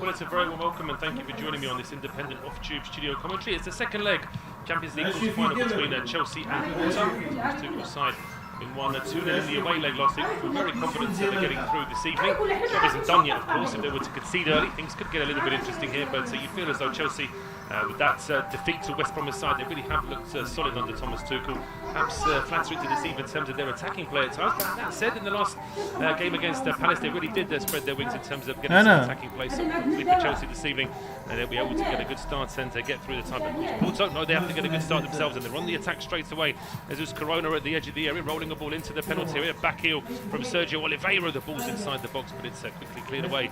Well, it's a very warm welcome and thank you for joining me on this independent off-tube studio commentary. It's the second leg, Champions League quarter-final between Chelsea and Porto. These two side in 1-2 in the away leg last week. We're very confident that they're getting through this evening. Job isn't done yet, of course. If they were to concede early, things could get a little bit interesting here, but you feel as though Chelsea, with that defeat to West Bromwich side, they really have looked solid under Thomas Tuchel. Perhaps flattering to deceive in terms of their attacking play at times, but that said, in the last game against Palace, they really did spread their wings in terms of getting some attacking play. So hopefully for Chelsea this evening, they'll be able to get a good start and get through the time. But Porto, no, they have to get a good start themselves, and they're on the attack straight away. There's Corona at the edge of the area, rolling a ball into the penalty area. Back heel from Sergio Oliveira. The ball's inside the box, but it's quickly cleared away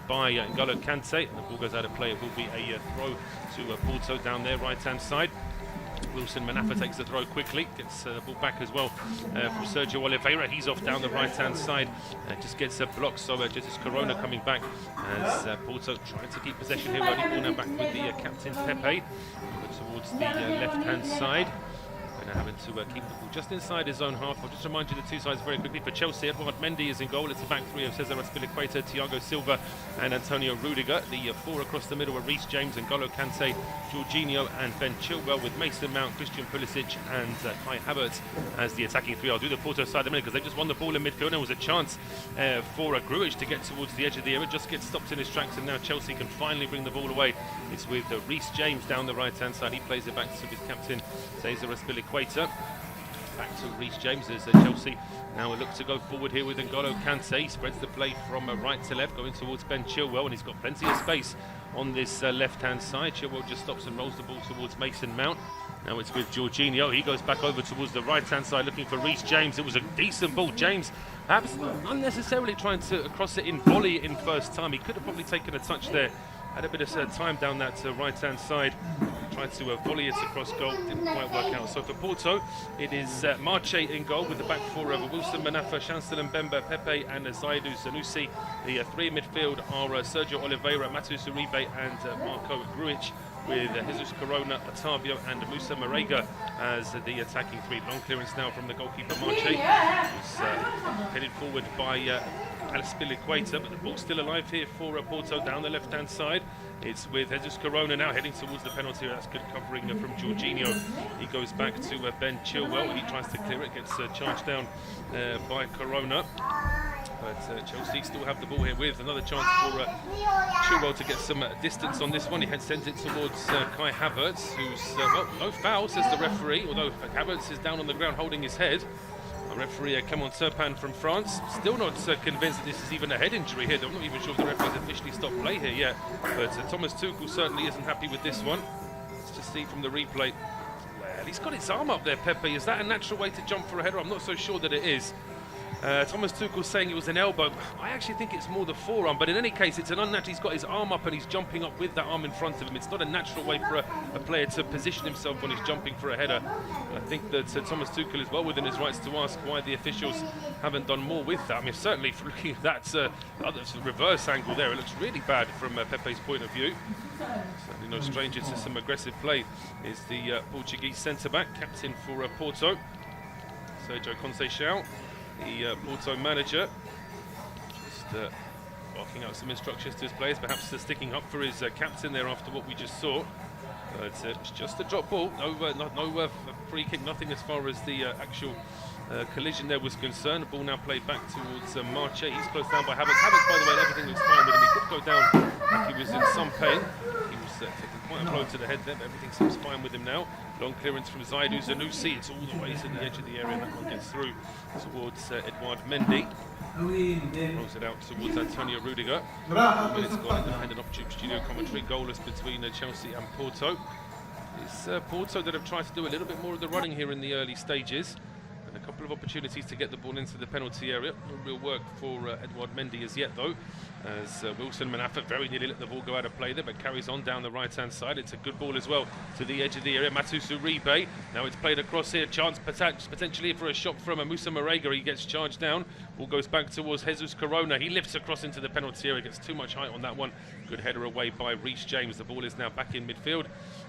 by N'Golo Kante. The ball goes out of play. It will be a throw to Porto down there, right-hand side. Wilson Manafa takes the throw quickly, gets the ball back as well from Sergio Oliveira. He's off down the right-hand side, just gets a block. So Jesus Corona coming back as Porto trying to keep possession here. Early ball now back with the captain Pepe towards the left-hand side. Having to keep the ball just inside his own half. I'll just remind you the two sides very quickly. For Chelsea, Edouard Mendy is in goal. It's a back three of Cesar Azpilicueta, Thiago Silva and Antonio Rudiger. The four across the middle are Reece James, N'Golo Kante, Jorginho and Ben Chilwell, with Mason Mount, Christian Pulisic and Kai Havertz as the attacking three. I'll do the Porto side in a minute because they just won the ball in midfield. There was a chance for Grujic to get towards the edge of the area, just gets stopped in his tracks, and now Chelsea can finally bring the ball away. It's with Reece James down the right-hand side. He plays it back to his captain, Cesar Azpilicueta. Back to Reece James as Chelsea now look to go forward here with N'Golo Kante. He spreads the play from right to left, going towards Ben Chilwell, and he's got plenty of space on this left-hand side. Chilwell just stops and rolls the ball towards Mason Mount. Now it's with Jorginho. He goes back over towards the right-hand side looking for Reece James. It was a decent ball. James perhaps unnecessarily trying to cross it in volley in first time. He could have probably taken a touch there. Had a bit of time down that right-hand side. Tried to volley it across goal, didn't quite work out. So for Porto, it is Marche in goal with the back four of Wilson Manafa, Chancellor Mbemba, Pepe and Zaidu Sanusi. The three in midfield are Sergio Oliveira, Matheus Uribe and Marco Grujic, with Jesus Corona, Otavio and Musa Marega as the attacking three. Long clearance now from the goalkeeper Marche, who's headed forward by Azpilicueta, but the ball's still alive here for Porto down the left-hand side. It's with Jesus Corona now heading towards the penalty. That's good covering from Jorginho. He goes back to Ben Chilwell. He tries to clear it, gets charged down by Corona. But Chelsea still have the ball here with another chance for Chilwell to get some distance on this one. He had sent it towards Kai Havertz, who's, well, no foul, says the referee, although Havertz is down on the ground holding his head. Referee Clément Turpin from France, still not convinced that this is even a head injury here. I'm not even sure if the referee's officially stopped play here yet, but Thomas Tuchel certainly isn't happy with this one. Let's just see from the replay. Well, he's got his arm up there, Pepe. Is that a natural way to jump for a header? I'm not so sure that it is. Thomas Tuchel saying it was an elbow. I actually think it's more the forearm, but in any case, it's an unnatural. He's got his arm up and he's jumping up with that arm in front of him. It's not a natural way for a player to position himself when he's jumping for a header. And I think that Thomas Tuchel is well within his rights to ask why the officials haven't done more with that. I mean, certainly for looking at that other reverse angle there, it looks really bad from Pepe's point of view. Certainly no stranger to some aggressive play is the Portuguese centre-back, captain for Porto, Sergio Conceição. The Porto manager just barking out some instructions to his players, perhaps sticking up for his captain there after what we just saw. But it's just a drop ball, no free kick, nothing as far as the actual collision there was concerned. The ball now played back towards Marche. He's closed down by Havertz. Havertz, by the way, everything looks fine with him. He could go down if he was in some pain. He was taking quite a blow to the head there, but everything seems fine with him now. Long clearance from Zaidu Sanusi. It's all the way to the edge of the area, and that one gets through towards Edouard Mendy. Rolls it out towards Antonio Rudiger. 4 minutes gone, independent off-tube studio commentary. Goalless between Chelsea and Porto. It's Porto that have tried to do a little bit more of the running here in the early stages. And a couple of opportunities to get the ball into the penalty area. No real work for Edouard Mendy as yet, though, as Wilson Manafa very nearly let the ball go out of play there, but carries on down the right-hand side. It's a good ball as well to the edge of the area. Matheus Uribe. Now it's played across here. Chance potentially for a shot from Musa Marega. He gets charged down. Ball goes back towards Jesus Corona. He lifts across into the penalty area. Gets too much height on that one. Good header away by Reece James. The ball is now back in midfield.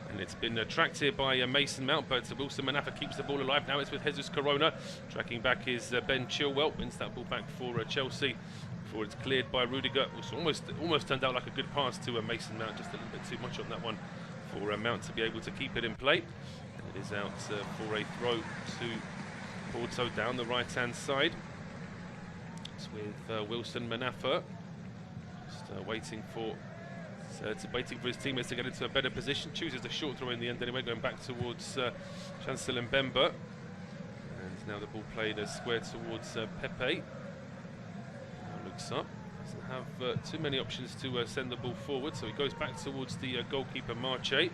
And it's been tracked here by Mason Mount, but Wilson Manafa keeps the ball alive. Now it's with Jesus Corona. Tracking back is Ben Chilwell. Wins that ball back for Chelsea before it's cleared by Rudiger. Almost turned out like a good pass to Mason Mount. Just a little bit too much on that one for Mount to be able to keep it in play. And it is out for a throw to Porto down the right-hand side. It's with Wilson Manafa. Just waiting for his teammates to get into a better position. Chooses a short throw in the end anyway, going back towards Chancellor Mbemba. And now the ball played square towards Pepe. Now looks up. Doesn't have too many options to send the ball forward, so he goes back towards the goalkeeper Marche.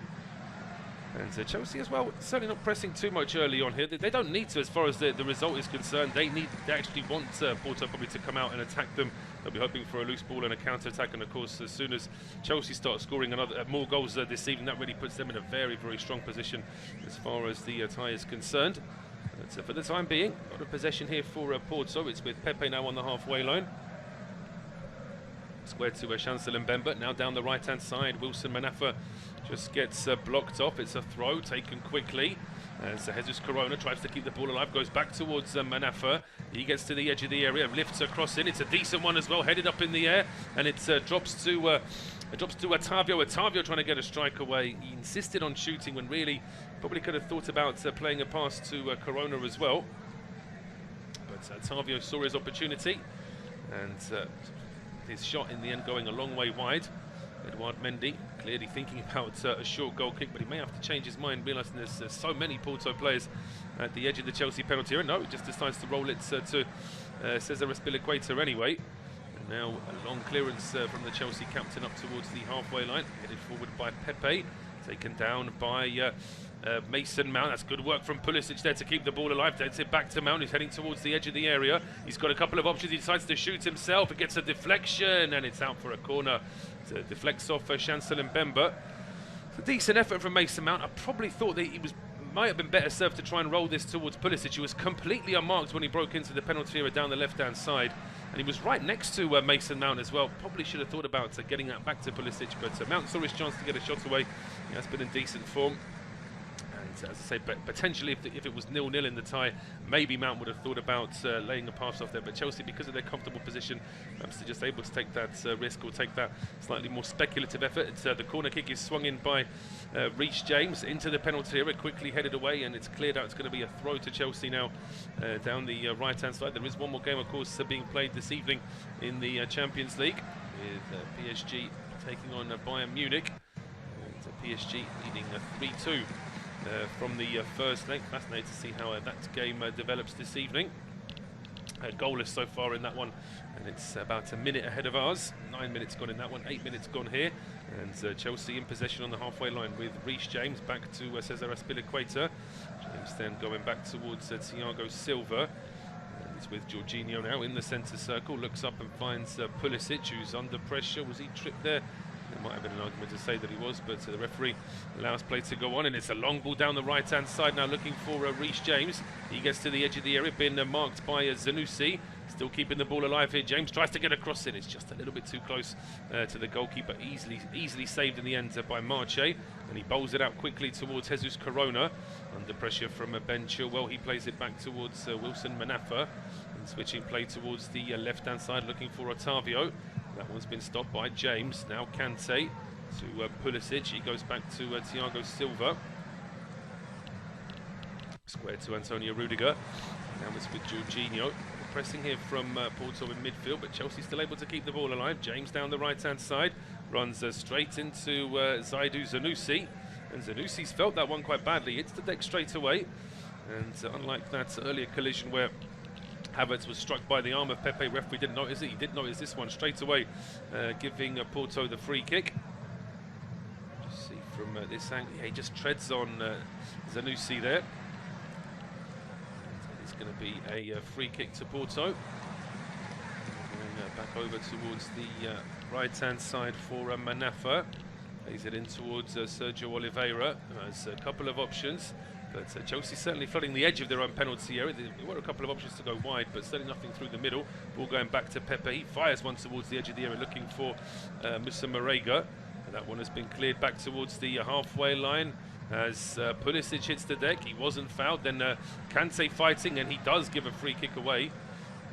And Chelsea as well, certainly not pressing too much early on here. They don't need to as far as the result is concerned. They actually want Porto probably to come out and attack them. They'll be hoping for a loose ball and a counter-attack, and of course as soon as Chelsea start scoring more goals this evening, that really puts them in a very, very strong position as far as the tie is concerned. But for the time being, a lot of possession here for Porto. It's with Pepe now on the halfway line. Square to Chancellor Mbemba, now down the right-hand side. Wilson Manafa just gets blocked off. It's a throw taken quickly. As Jesus Corona tries to keep the ball alive, goes back towards Manafa. He gets to the edge of the area, lifts across in. It's a decent one as well, headed up in the air, and it drops to Otavio. Otavio trying to get a strike away. He insisted on shooting when really probably could have thought about playing a pass to Corona as well. But Otavio saw his opportunity, and his shot in the end going a long way wide. Edouard Mendy clearly thinking about a short goal kick, but he may have to change his mind, realising there's so many Porto players at the edge of the Chelsea penalty area. No, he just decides to roll it to Cesar Azpilicueta anyway. And now a long clearance from the Chelsea captain up towards the halfway line, headed forward by Pepe, taken down by Mason Mount. That's good work from Pulisic there to keep the ball alive. That's it back to Mount. He's heading towards the edge of the area. He's got a couple of options. He decides to shoot himself. It gets a deflection and it's out for a corner. It deflects off Chancellor Mbemba. It's a decent effort from Mason Mount. I probably thought that he might have been better served to try and roll this towards Pulisic. He was completely unmarked when he broke into the penalty area down the left-hand side. And he was right next to Mason Mount as well. Probably should have thought about getting that back to Pulisic, but Mount saw his chance to get a shot away. He has been in decent form. And as I say, potentially if it was 0-0 in the tie, maybe Mount would have thought about laying a pass off there. But Chelsea, because of their comfortable position, perhaps they're just able to take that risk or take that slightly more speculative effort. The corner kick is swung in by Reece James into the penalty area, quickly headed away, and it's cleared out. It's going to be a throw to Chelsea now down the right-hand side. There is one more game, of course, being played this evening in the Champions League, with PSG taking on Bayern Munich. And PSG leading 3-2. From the first leg. Fascinated to see how that game develops this evening. Goalless so far in that one, and it's about a minute ahead of ours. 9 minutes gone in that one, 8 minutes gone here, and Chelsea in possession on the halfway line with Reece James back to Cesar Azpilicueta. James then going back towards Thiago Silva. And it's with Jorginho now in the centre circle, looks up and finds Pulisic, who's under pressure. Was he tripped there? There might have been an argument to say that he was, but the referee allows play to go on, and it's a long ball down the right-hand side now, looking for Reece James. He gets to the edge of the area, been marked by Zanussi. Still keeping the ball alive here. James tries to get across it. It's just a little bit too close to the goalkeeper. Easily saved in the end by Marche, and he bowls it out quickly towards Jesus Corona. Under pressure from Ben Chilwell, he plays it back towards Wilson Manafa, and switching play towards the left-hand side, looking for Otavio. That one's been stopped by James. Now Kante to Pulisic. He goes back to Thiago Silva. Square to Antonio Rudiger. Now it's with Jorginho. Pressing here from Porto in midfield, but Chelsea still able to keep the ball alive. James down the right-hand side. Runs straight into Zaidu Zanussi. And Zanussi's felt that one quite badly. Hits the deck straight away. And unlike that earlier collision where Havertz was struck by the arm of Pepe, referee didn't notice it. He did notice this one straight away, giving Porto the free kick. Just see from this angle, yeah, he just treads on Zanussi there. And it's going to be a free kick to Porto. Going back over towards the right-hand side for Manafa. Plays it in towards Sergio Oliveira. Has a couple of options. But Chelsea certainly flooding the edge of their own penalty area. There were a couple of options to go wide, but certainly nothing through the middle. Ball going back to Pepe. He fires one towards the edge of the area, looking for Musa Marega. And That one has been cleared back towards the halfway line as Pulisic hits the deck. He wasn't fouled. Then Kante fighting, and he does give a free kick away.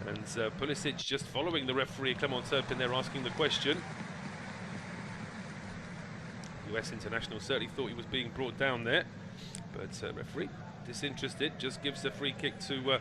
And Pulisic just following the referee, Clement Turpin, there asking the question. US international certainly thought he was being brought down there, but referee disinterested, just gives the free kick to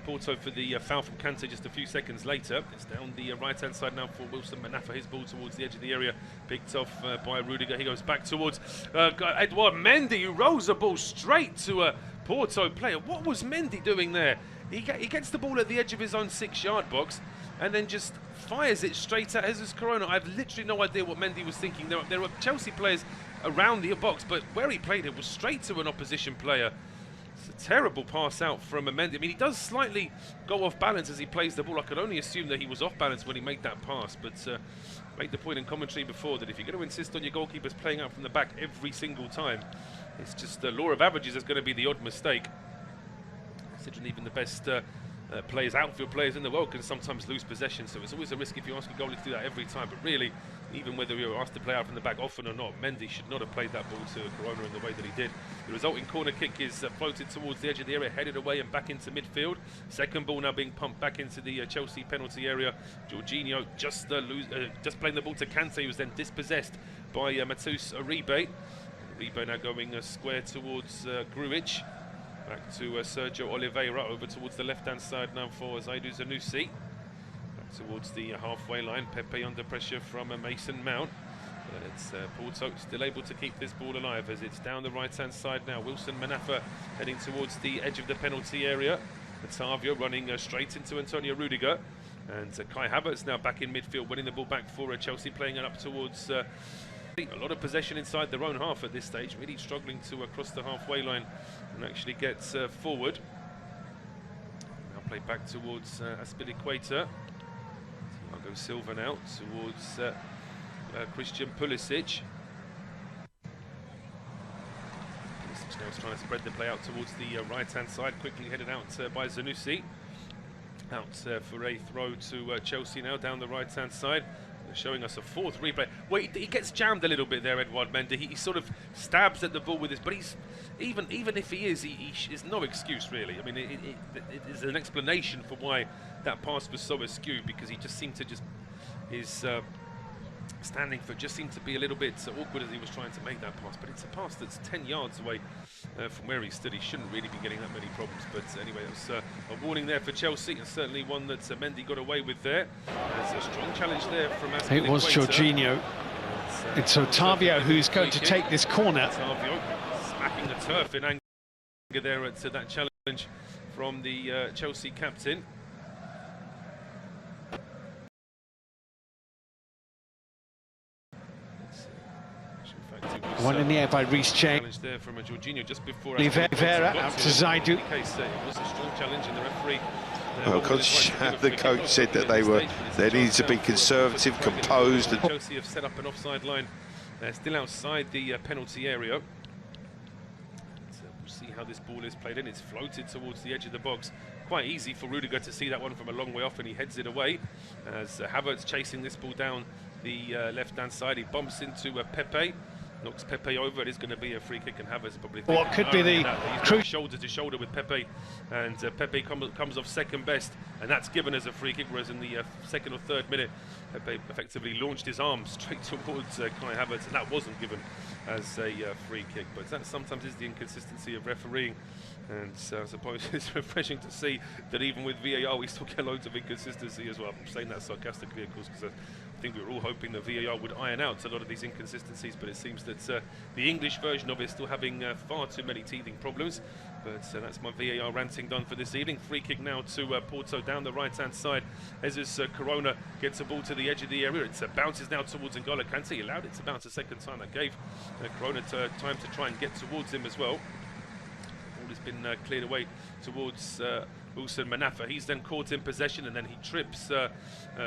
Porto for the foul from Kante just a few seconds later. It's down the right-hand side now for Wilson Manafa. His ball towards the edge of the area, picked off by Rudiger. He goes back towards Edouard Mendy, who rolls the ball straight to a Porto player. What was Mendy doing there? He gets the ball at the edge of his own 6-yard box and then just fires it straight at Jesus Corona. I have literally no idea what Mendy was thinking. There were Chelsea players around the box, but where he played it was straight to an opposition player. It's a terrible pass out from Mendy. I mean, he does slightly go off balance as he plays the ball. I could only assume that he was off balance when he made that pass, but made the point in commentary before that if you're going to insist on your goalkeepers playing out from the back every single time, it's just the law of averages is going to be the odd mistake. Considering even the best players, outfield players in the world, can sometimes lose possession, so it's always a risk if you ask a goalie to do that every time. But really, even whether you're asked to play out from the back often or not, Mendy should not have played that ball to Corona in the way that he did. The resulting corner kick is floated towards the edge of the area, headed away and back into midfield. Second ball now being pumped back into the Chelsea penalty area. Jorginho just playing the ball to Kante, who was then dispossessed by Matheus Uribe. Uribe now going square towards Grujic. Back to Sergio Oliveira, over towards the left-hand side now for Zaidu Zanussi. Back towards the halfway line, Pepe under pressure from Mason Mount. But it's Porto still able to keep this ball alive as it's down the right-hand side now. Wilson Manafa heading towards the edge of the penalty area. Otavio running straight into Antonio Rudiger. And Kai Havertz now back in midfield, winning the ball back for Chelsea, playing it up towards... a lot of possession inside their own half at this stage, really struggling to cross the halfway line and actually get forward. Now played back towards Azpilicueta. Thiago Silva now towards Christian Pulisic. Pulisic now is trying to spread the play out towards the right-hand side, quickly headed out by Zanussi. Out for a throw to Chelsea now down the right-hand side. Showing us a fourth replay. Well, he gets jammed a little bit there, Edouard Mendy. He sort of stabs at the ball with his, but he's even if he is, is no excuse really. I mean, it is an explanation for why that pass was so askew, because he just seemed to his standing foot just seemed to be a little bit awkward as he was trying to make that pass. But it's a pass that's 10 yards away from where he stood. He shouldn't really be getting that many problems. But anyway, it was a warning there for Chelsea, and certainly one that Mendy got away with there. There's a strong challenge there from Azpilicueta. It was Jorginho. It's Otavio who's going to take this corner. Otavio smacking the turf in anger there at that challenge from the Chelsea captain. One in the air by Reece James. There from a Jorginho just before Oliveira out to Zaidu. It was a strong challenge, and the referee. Well, the coach said that they needed to be conservative, composed. And Chelsea have set up an offside line, still outside the penalty area. We'll see how this ball is played in. It's floated towards the edge of the box. Quite easy for Rudiger to see that one from a long way off, and he heads it away. As Havertz chasing this ball down the left-hand side, he bumps into Pepe. Knocks Pepe over. It is going to be a free kick, and Havertz probably thinking, what could be the shoulder to shoulder with Pepe, and Pepe comes off second best, and that's given as a free kick. Whereas in the second or third minute, Pepe effectively launched his arm straight towards Kai Havertz, and that wasn't given as a free kick. But that sometimes is the inconsistency of refereeing, and I suppose it's refreshing to see that even with VAR we still get loads of inconsistency as well. I'm saying that sarcastically, of course, because I think we were all hoping that VAR would iron out a lot of these inconsistencies, but it seems that the English version of it is still having far too many teething problems. But that's my VAR ranting done for this evening. Free kick now to Porto down the right-hand side. Jesus Corona gets a ball to the edge of the area. It bounces now towards N'Golo Kante. He allowed it to bounce a second time. That gave Corona time to try and get towards him as well. The ball has been cleared away towards Wilson Manafa. He's then caught in possession, and then he trips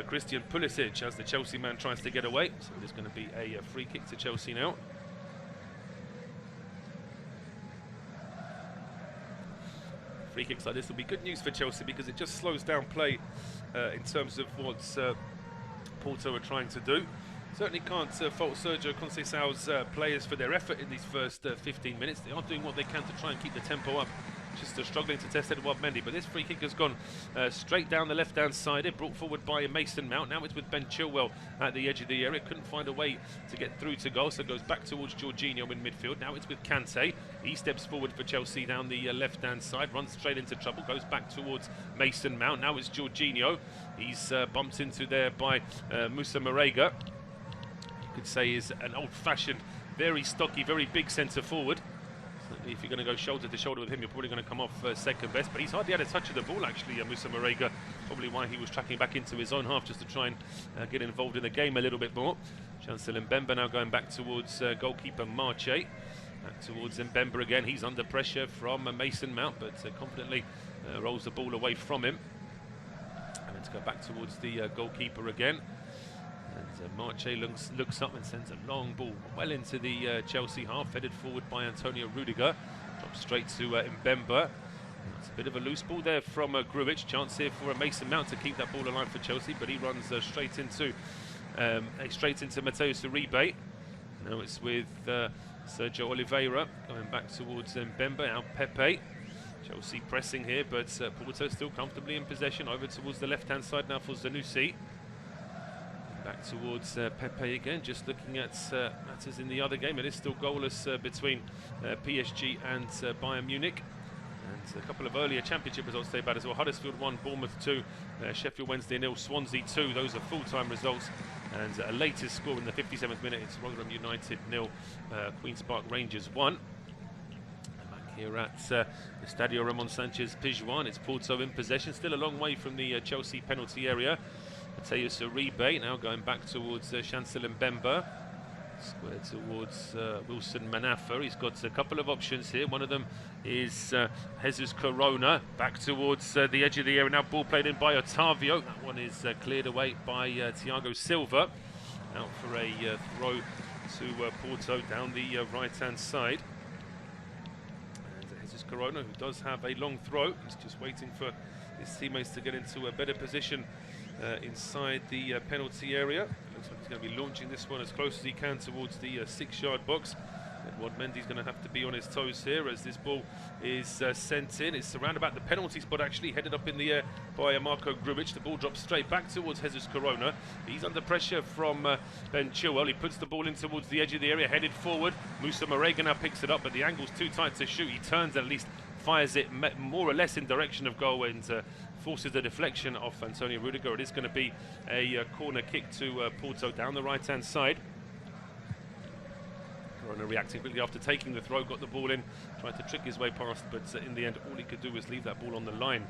Christian Pulisic as the Chelsea man tries to get away. So it is going to be a free kick to Chelsea now. Free kicks like this will be good news for Chelsea, because it just slows down play in terms of what Porto are trying to do. Certainly can't fault Sergio Conceição's players for their effort in these first 15 minutes. They are doing what they can to try and keep the tempo up. Just struggling to test Edouard Mendy, but this free kick has gone straight down the left-hand side. It brought forward by Mason Mount. Now it's with Ben Chilwell at the edge of the area. Couldn't find a way to get through to goal, so it goes back towards Jorginho in midfield. Now it's with Kante. He steps forward for Chelsea down the left-hand side, runs straight into trouble, goes back towards Mason Mount. Now it's Jorginho. He's bumped into there by Moussa Marega. You could say is an old-fashioned, very stocky, very big centre forward. Certainly, if you're going to go shoulder to shoulder with him, you're probably going to come off second best. But he's hardly had a touch of the ball, actually, Moussa Marega. Probably why he was tracking back into his own half just to try and get involved in the game a little bit more. Chancel Mbemba now going back towards goalkeeper Marche. Back towards Mbemba again. He's under pressure from Mason Mount, but confidently rolls the ball away from him. And then to go back towards the goalkeeper again. And Marche looks up and sends a long ball well into the Chelsea half, headed forward by Antonio Rudiger. Drops straight to Mbemba. It's a bit of a loose ball there from Grujic. Chance here for Mason Mount to keep that ball alive for Chelsea, but he runs straight into Mateus Uribe. Now it's with Sergio Oliveira going back towards Mbemba. Now Pepe. Chelsea pressing here, but Porto still comfortably in possession. Over towards the left-hand side now for Zanussi. Back towards Pepe again, just looking at matters in the other game. It is still goalless between PSG and Bayern Munich. And a couple of earlier championship results stay bad as well. Huddersfield 1, Bournemouth 2, Sheffield Wednesday 0, Swansea 2. Those are full-time results. And a latest score in the 57th minute, it's Rotherham United 0, Queen's Park Rangers 1. Back here at the Estadio Ramon Sanchez Pizjuan, it's Porto in possession, still a long way from the Chelsea penalty area. Mateus Uribe now going back towards Chancel Mbemba. Square towards Wilson Manafa. He's got a couple of options here. One of them is Jesus Corona. Back towards the edge of the area. Now ball played in by Otavio. That one is cleared away by Thiago Silva. Out for a throw to Porto down the right-hand side. And Jesus Corona, who does have a long throw. He's just waiting for his teammates to get into a better position inside the penalty area. Looks like he's going to be launching this one as close as he can towards the 6-yard box. Edouard Mendy's going to have to be on his toes here as this ball is sent in. It's around about the penalty spot, actually, headed up in the air by Marco Grujic. The ball drops straight back towards Jesus Corona. He's under pressure from Ben Chilwell. He puts the ball in towards the edge of the area, headed forward. Moussa Marega now picks it up, but the angle's too tight to shoot. He turns and at least fires it more or less in direction of goal and forces the deflection off Antonio Rudiger. It is going to be a corner kick to Porto down the right-hand side. Corona reacting quickly after taking the throw, got the ball in, tried to trick his way past, but in the end all he could do was leave that ball on the line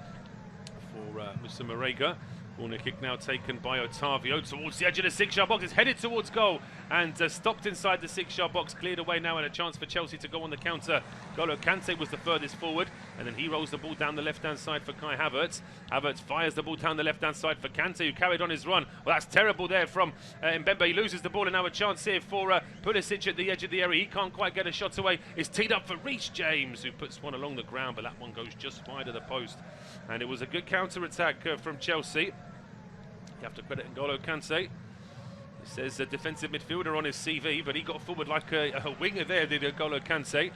for Moussa Marega. Corner kick now taken by Otavio towards the edge of the 6-yard box. It's headed towards goal and stopped inside the 6-yard box. Cleared away now and a chance for Chelsea to go on the counter. N'Golo Kante was the furthest forward, and then he rolls the ball down the left-hand side for Kai Havertz. Havertz fires the ball down the left-hand side for Kante, who carried on his run. Well, that's terrible there from Mbemba. He loses the ball, and now a chance here for Pulisic at the edge of the area. He can't quite get a shot away. It's teed up for Reece James, who puts one along the ground, but that one goes just wide of the post. And it was a good counter-attack from Chelsea. You have to credit N'Golo Kante. It says a defensive midfielder on his CV, but he got forward like a winger there, did N'Golo Kante.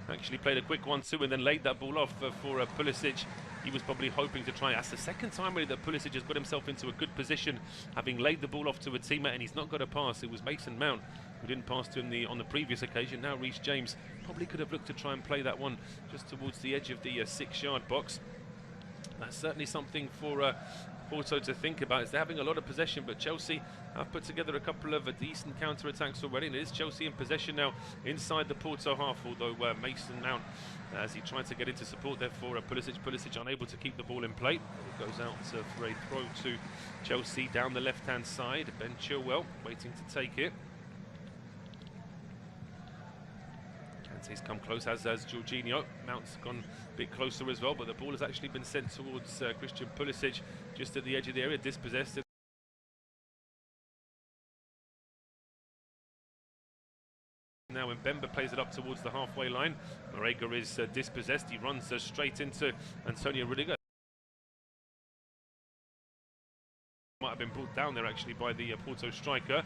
Actually played a quick 1-2 and then laid that ball off for Pulisic. He was probably hoping to try. That's the second time really that Pulisic has got himself into a good position, having laid the ball off to a teammate, and he's not got a pass. It was Mason Mount who didn't pass to him on the previous occasion. Now Reece James probably could have looked to try and play that one just towards the edge of the 6-yard box. That's certainly something for Porto to think about. They're having a lot of possession, but Chelsea have put together a couple of decent counter-attacks already, and it is Chelsea in possession now inside the Porto half, although Mason Mount, as he tried to get into support there for Pulisic unable to keep the ball in play. It goes out for a throw to Chelsea down the left-hand side. Ben Chilwell waiting to take it. He's come close, as Jorginho. Mount's gone a bit closer as well, but the ball has actually been sent towards Christian Pulisic just at the edge of the area, dispossessed. Now Mbemba plays it up towards the halfway line. Marega is dispossessed. He runs straight into Antonio Rudiger. Might have been brought down there actually by the Porto striker.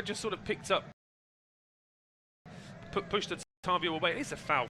just sort of picked up, pushed Ottavio away. It's a foul.